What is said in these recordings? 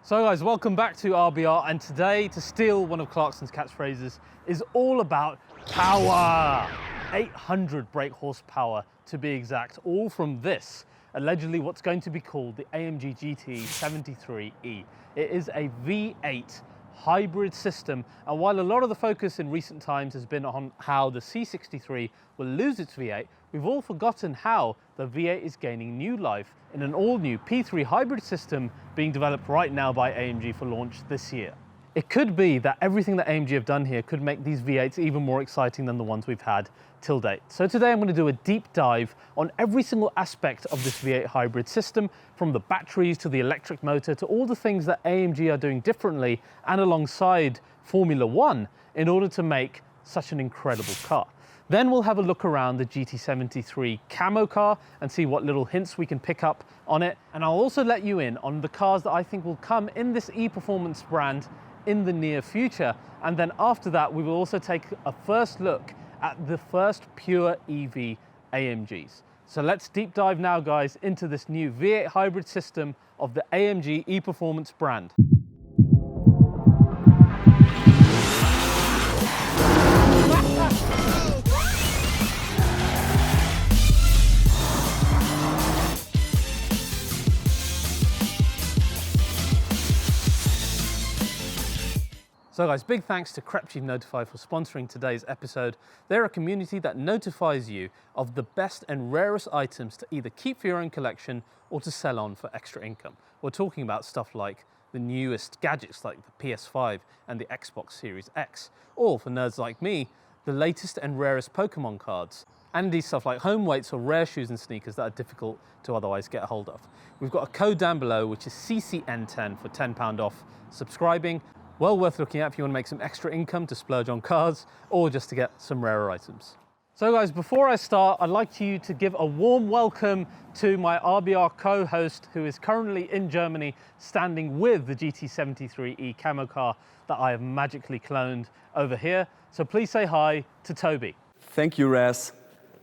So guys, welcome back to RBR, and today, to steal one of Clarksons' catchphrases, is all about power. 800 brake horsepower to be exact, all from this, allegedly what's going to be called the AMG GT73E. It is a V8 hybrid system, and while a lot of the focus in recent times has been on how the C63 will lose its V8, we've all forgotten how the V8 is gaining new life in an all-new P3 hybrid system being developed right now by AMG for launch this year. It could be that everything that AMG have done here could make these V8s even more exciting than the ones we've had till date. So today I'm going to do a deep dive on every single aspect of this V8 hybrid system, from the batteries to the electric motor to all the things that AMG are doing differently and alongside Formula One in order to make such an incredible car. Then we'll have a look around the GT73 camo car and see what little hints we can pick up on it. And I'll also let you in on the cars that I think will come in this e-performance brand in the near future. And then after that, we will also take a first look at the first pure EV AMGs. So let's deep dive now, guys, into this new V8 hybrid system of the AMG e-performance brand. So guys, big thanks to Crept Notify for sponsoring today's episode. They're a community that notifies you of the best and rarest items to either keep for your own collection or to sell on for extra income. We're talking about stuff like the newest gadgets like the PS5 and the Xbox Series X, or for nerds like me, the latest and rarest Pokemon cards, and indeed stuff like home weights or rare shoes and sneakers that are difficult to otherwise get a hold of. We've got a code down below, which is CCN10 for £10 off subscribing. Well worth looking at if you want to make some extra income to splurge on cars or just to get some rarer items. So guys, before I start, I'd like you to give a warm welcome to my RBR co-host who is currently in Germany standing with the GT73E camo car that I have magically cloned over here. So please say hi to Toby. Thank you, Raz.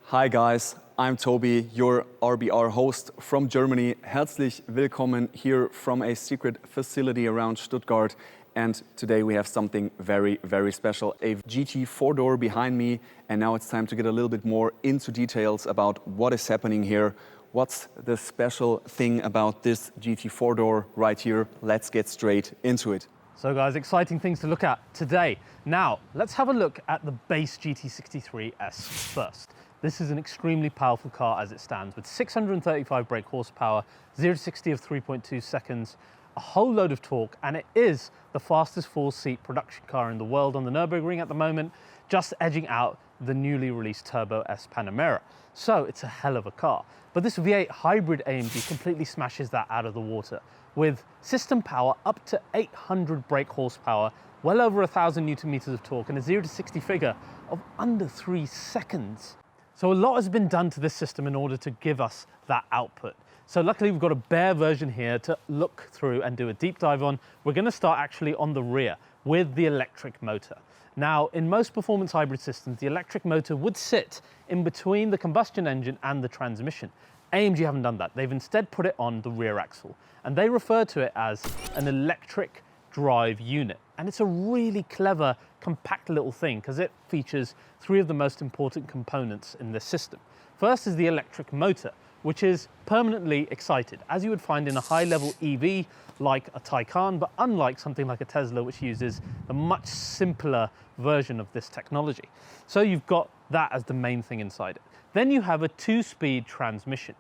Hi guys, I'm Toby, your RBR host from Germany. Herzlich willkommen here from a secret facility around Stuttgart. And today we have something very, very special, a GT four-door behind me. And now it's time to get a little bit more into details about what is happening here. What's the special thing about this GT four-door right here? Let's get straight into it. So guys, exciting things to look at today. Now, let's have a look at the base GT63S first. This is an extremely powerful car as it stands, with 635 brake horsepower, 0 to 60 of 3.2 seconds, a whole load of torque, and it is the fastest four-seat production car in the world on the Nürburgring at the moment, just edging out the newly released Turbo S Panamera. So it's a hell of a car. But this V8 hybrid AMG completely smashes that out of the water, with system power up to 800 brake horsepower, well over 1,000 Newton meters of torque, and a 0 to 60 figure of under 3 seconds. So a lot has been done to this system in order to give us that output. So luckily we've got a bare version here to look through and do a deep dive on. We're going to start actually on the rear with the electric motor. Now, in most performance hybrid systems, the electric motor would sit in between the combustion engine and the transmission. AMG haven't done that. They've instead put it on the rear axle, and they refer to it as an electric drive unit. And it's a really clever, compact little thing because it features three of the most important components in this system. First is the electric motor, which is permanently excited, as you would find in a high-level EV like a Taycan, but unlike something like a Tesla, which uses a much simpler version of this technology. So you've got that as the main thing inside it. Then you have a two-speed transmission,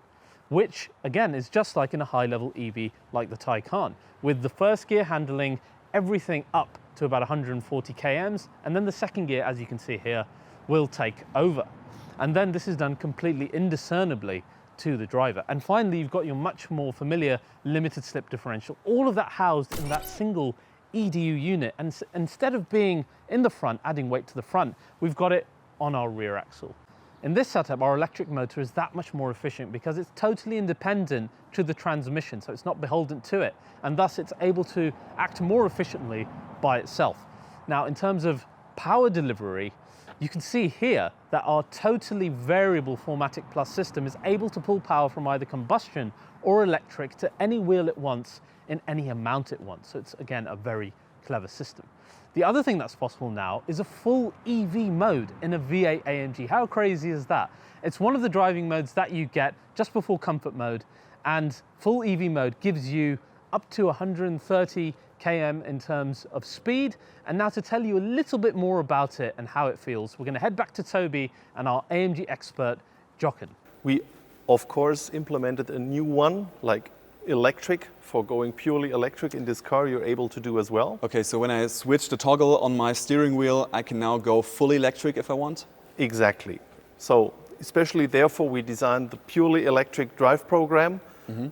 which again is just like in a high-level EV like the Taycan, with the first gear handling everything up to about 140 kms, and then the second gear, as you can see here, will take over. And then this is done completely indiscernibly to the driver. And finally, you've got your much more familiar limited slip differential, all of that housed in that single EDU unit. And instead of being in the front, adding weight to the front, we've got it on our rear axle. In this setup, our electric motor is that much more efficient because it's totally independent to the transmission, so it's not beholden to it, and thus it's able to act more efficiently by itself. Now, in terms of power delivery, You can see here that our totally variable 4MATIC Plus system is able to pull power from either combustion or electric to any wheel it wants in any amount it wants. So it's, again, a very clever system. The other thing that's possible now is a full EV mode in a V8 AMG. How crazy is that? It's one of the driving modes that you get just before comfort mode, and full EV mode gives you up to 130 km in terms of speed. And now to tell you a little bit more about it and how it feels, we're going to head back to Toby and our AMG expert, Jochen. We, of course, implemented a new one, like electric, for going purely electric in this car, you're able to do as well. Okay, so when I switch the toggle on my steering wheel, I can now go fully electric if I want? Exactly. So especially therefore we designed the purely electric drive program,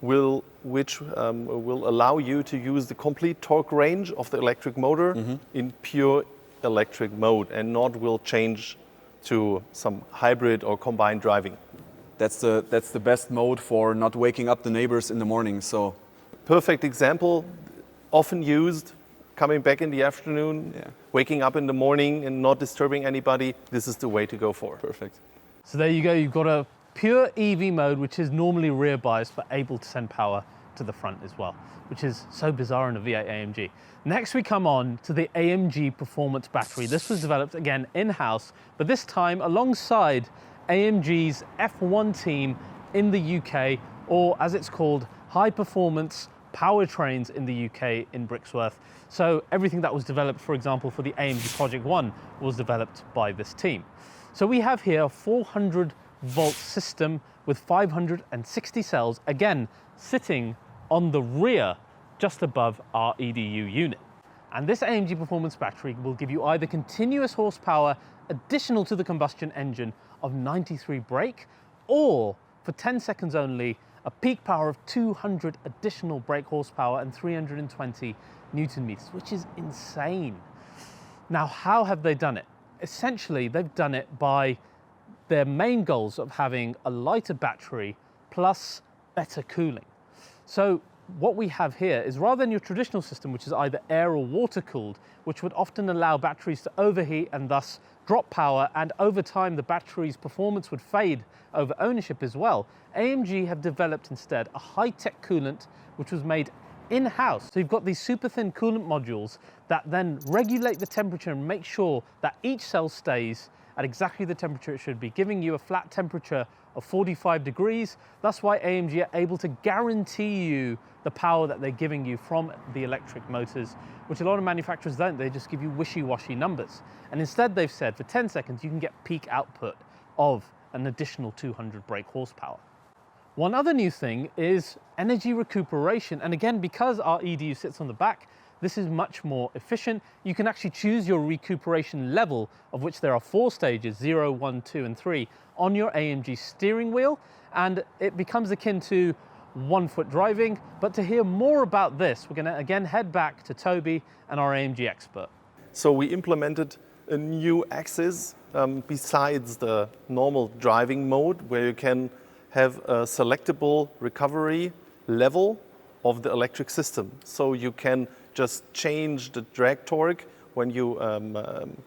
which will allow you to use the complete torque range of the electric motor in pure electric mode, and not will change to some hybrid or combined driving. That's the best mode for not waking up the neighbors in the morning. So perfect example, often used, coming back in the afternoon, waking up in the morning and not disturbing anybody. This is the way to go for. Perfect. So there you go, you've got a pure EV mode, which is normally rear biased, but able to send power to the front as well, which is so bizarre in a V8 AMG. Next we come on to the AMG Performance Battery. This was developed again in-house, but this time alongside AMG's F1 team in the UK, or as it's called, High Performance Powertrains in the UK in Brixworth. So everything that was developed, for example, for the AMG Project 1 was developed by this team. So we have here a 400-volt system with 560 cells, again, sitting on the rear just above our EDU unit. And this AMG Performance Battery will give you either continuous horsepower additional to the combustion engine of 93 brake, or for 10 seconds only, a peak power of 200 additional brake horsepower and 320 Newton meters, which is insane. Now, how have they done it? Essentially, they've done it by their main goals of having a lighter battery plus better cooling. So what we have here is, rather than your traditional system, which is either air or water cooled, which would often allow batteries to overheat and thus drop power, and over time the battery's performance would fade over ownership as well, AMG have developed instead a high-tech coolant which was made in-house. So you've got these super thin coolant modules that then regulate the temperature and make sure that each cell stays at exactly the temperature it should be, giving you a flat temperature of 45 degrees. That's why AMG are able to guarantee you the power that they're giving you from the electric motors, which a lot of manufacturers don't. They just give you wishy-washy numbers. And instead they've said for 10 seconds you can get peak output of an additional 200 brake horsepower. One other new thing is energy recuperation. And again, because our EDU sits on the back, this is much more efficient. You can actually choose your recuperation level, of which there are 4 stages, 0, 1, 2, and 3, on your AMG steering wheel. And it becomes akin to 1-foot driving. But to hear more about this, we're gonna again head back to Toby and our AMG expert. So we implemented a new axis besides the normal driving mode, where you can have a selectable recovery level of the electric system. So you can just change the drag torque. When you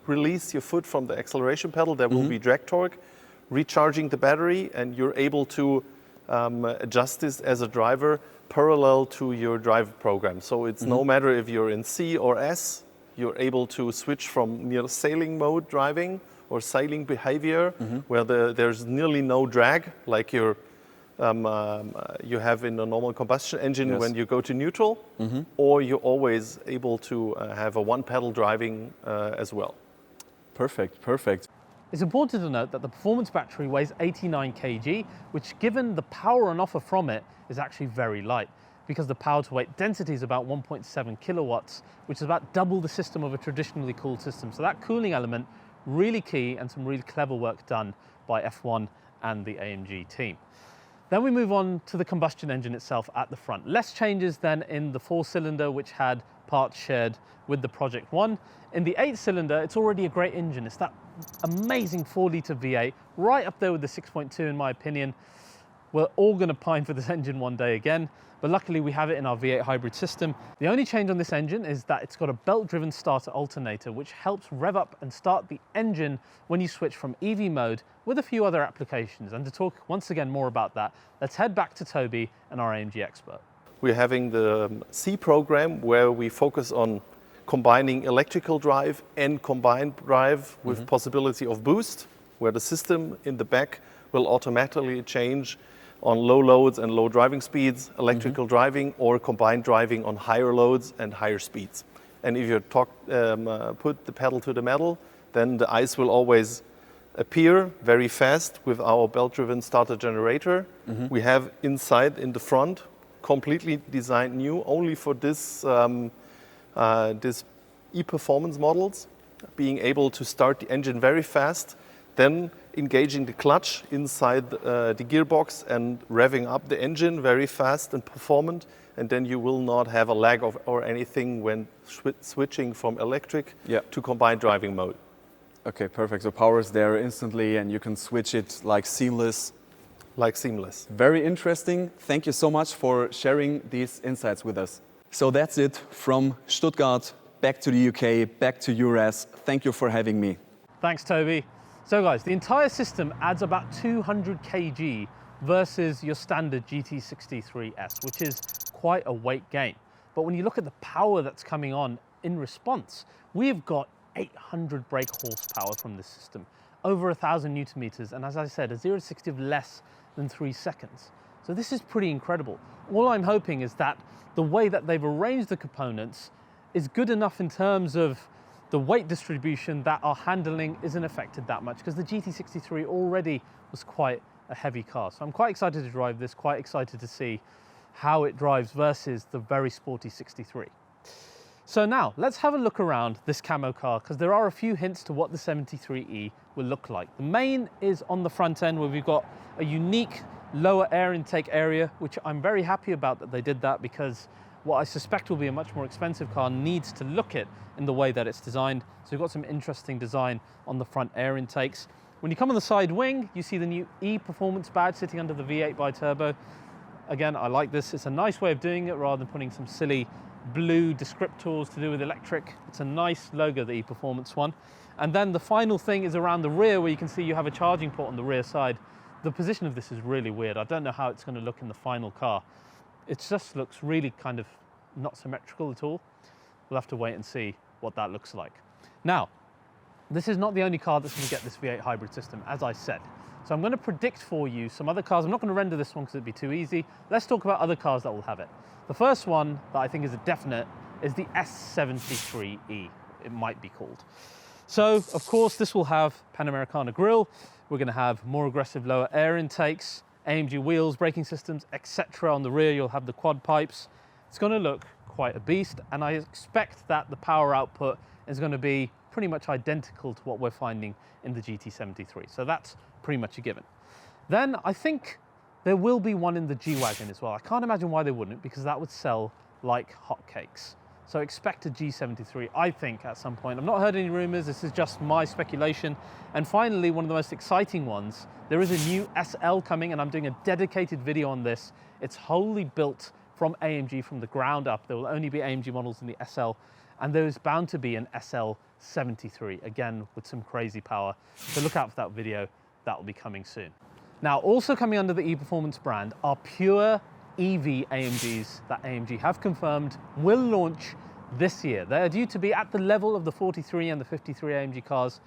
release your foot from the acceleration pedal, there will be drag torque, recharging the battery, and you're able to adjust this as a driver parallel to your drive program. So it's no matter if you're in C or S, you're able to switch from near sailing mode driving or sailing behavior, where there's nearly no drag, like you have in a normal combustion engine when you go to neutral, or you're always able to have a one-pedal driving as well. Perfect, perfect. It's important to note that the performance battery weighs 89 kg, which, given the power on offer from it, is actually very light, because the power to weight density is about 1.7 kilowatts, which is about double the system of a traditionally cooled system. So that cooling element, really key, and some really clever work done by F1 and the AMG team. Then we move on to the combustion engine itself at the front. Less changes than in the 4-cylinder, which had parts shared with the Project 1. In the 8-cylinder, it's already a great engine. It's that amazing 4-litre V8, right up there with the 6.2 in my opinion. We're all going to pine for this engine one day again, but luckily we have it in our V8 hybrid system. The only change on this engine is that it's got a belt-driven starter alternator, which helps rev up and start the engine when you switch from EV mode, with a few other applications. And to talk once again more about that, let's head back to Toby and our AMG expert. We're having the C program where we focus on combining electrical drive and combined drive with possibility of boost, where the system in the back will automatically change on low loads and low driving speeds, electrical driving, or combined driving on higher loads and higher speeds. And if you put the pedal to the metal, then the ICE will always appear very fast with our belt-driven starter generator. We have inside in the front, completely designed new only for this e-performance models, being able to start the engine very fast, then engaging the clutch inside the gearbox and revving up the engine very fast and performant, and then you will not have a lag or anything when switching from electric to combined driving mode. Okay, perfect. So power is there instantly and you can switch it like seamless. Like seamless. Very interesting. Thank you so much for sharing these insights with us. So that's it from Stuttgart, back to the UK, back to US. Thank you for having me. Thanks, Toby. So guys, the entire system adds about 200 kg versus your standard GT63S, which is quite a weight gain. But when you look at the power that's coming on in response, we've got 800 brake horsepower from this system, over 1,000 Newton meters, and as I said, a 0 to 60 of less than 3 seconds. So this is pretty incredible. All I'm hoping is that the way that they've arranged the components is good enough in terms of the weight distribution that our handling isn't affected that much, because the GT63 already was quite a heavy car. So I'm quite excited to drive this, quite excited to see how it drives versus the very sporty 63. So now let's have a look around this camo car, because there are a few hints to what the 73E will look like. The main is on the front end, where we've got a unique lower air intake area, which I'm very happy about that they did that, because what I suspect will be a much more expensive car needs to look it in the way that it's designed. So we've got some interesting design on the front air intakes. When you come on the side wing, you see the new Eevee Performance badge sitting under the V8 bi-turbo. Again, I like this. It's a nice way of doing it rather than putting some silly blue descriptors to do with electric. It's a nice logo, the Eevee Performance one. And then the final thing is around the rear, where you can see you have a charging port on the rear side. The position of this is really weird. I don't know how it's going to look in the final car. It just looks really kind of not symmetrical at all. We'll have to wait and see what that looks like. Now, this is not the only car that's going to get this V8 hybrid system, as I said. So I'm going to predict for you some other cars. I'm not going to render this one because it'd be too easy. Let's talk about other cars that will have it. The first one that I think is a definite is the S73E, it might be called. So, of course, this will have Panamericana grille. We're going to have more aggressive lower air intakes, AMG wheels, braking systems, etc. On the rear, you'll have the quad pipes. It's going to look quite a beast, and I expect that the power output is going to be pretty much identical to what we're finding in the GT73. So that's pretty much a given. Then I think there will be one in the G-Wagon as well. I can't imagine why they wouldn't, because that would sell like hotcakes. So expect a G73, I think, at some point. I've not heard any rumors, this is just my speculation. And finally, one of the most exciting ones, there is a new SL coming, and I'm doing a dedicated video on this. It's wholly built from AMG from the ground up. There will only be AMG models in the SL, and there's bound to be an SL73, again, with some crazy power. So look out for that video, that will be coming soon. Now, also coming under the Eevee Performance brand are pure Eevee Amgs that AMG have confirmed will launch this year. They are due to be at the level of the 43 and the 53 AMG cars.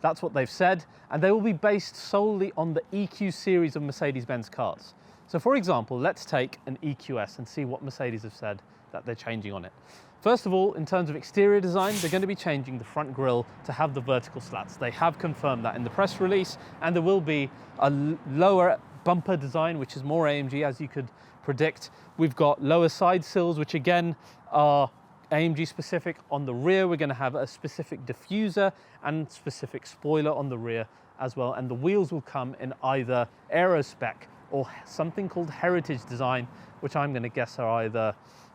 That's what they've said, and they will be based solely on the EQ series of Mercedes-Benz cars. So for example, let's take an EQS and see what Mercedes have said that they're changing on it. First of all, in terms of exterior design, they're going to be changing the front grille to have the vertical slats. They have confirmed that in the press release, and there will be a lower bumper design, which is more AMG, as you could predict. We've got lower side sills, which again are AMG specific. On the rear, we're going to have a specific diffuser and specific spoiler on the rear as well. And the wheels will come in either aerospec or something called heritage design, which I'm going to guess are either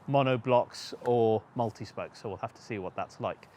monoblocks or multi-spoke. So we'll have to see what that's like.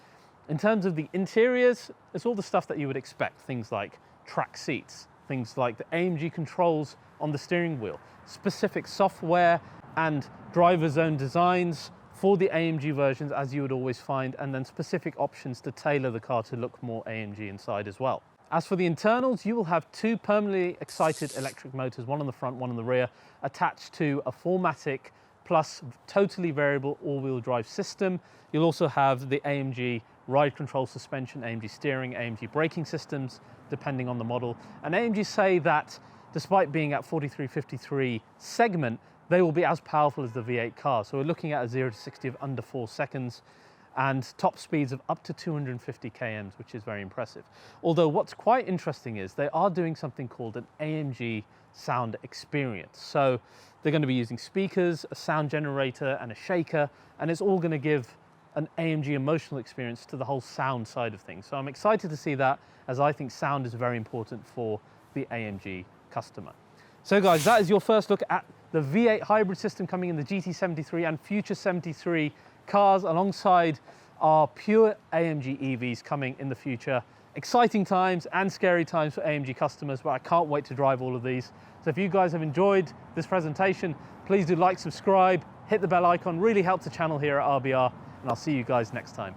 In terms of the interiors, it's all the stuff that you would expect. Things like track seats, things like the AMG controls on the steering wheel, specific software and driver zone designs for the AMG versions, as you would always find, and then specific options to tailor the car to look more AMG inside as well. As for the internals, you will have two permanently excited electric motors, one on the front, one on the rear, attached to a 4MATIC plus totally variable all-wheel drive system. You'll also have the AMG ride control suspension, AMG steering, AMG braking systems, depending on the model. And AMG say that despite being at 43-53 segment, they will be as powerful as the V8 car. So we're looking at a 0 to 60 of under 4 seconds and top speeds of up to 250 km, which is very impressive. Although what's quite interesting is they are doing something called an AMG sound experience. So they're going to be using speakers, a sound generator and a shaker, and it's all going to give an AMG emotional experience to the whole sound side of things. So I'm excited to see that, as I think sound is very important for the AMG customer. So guys, that is your first look at the V8 hybrid system coming in the GT73 and future 73 cars, alongside our pure AMG EVs coming in the future. Exciting times and scary times for AMG customers, but I can't wait to drive all of these. So if you guys have enjoyed this presentation, please do like, subscribe, hit the bell icon, really helps the channel here at RBR, and I'll see you guys next time.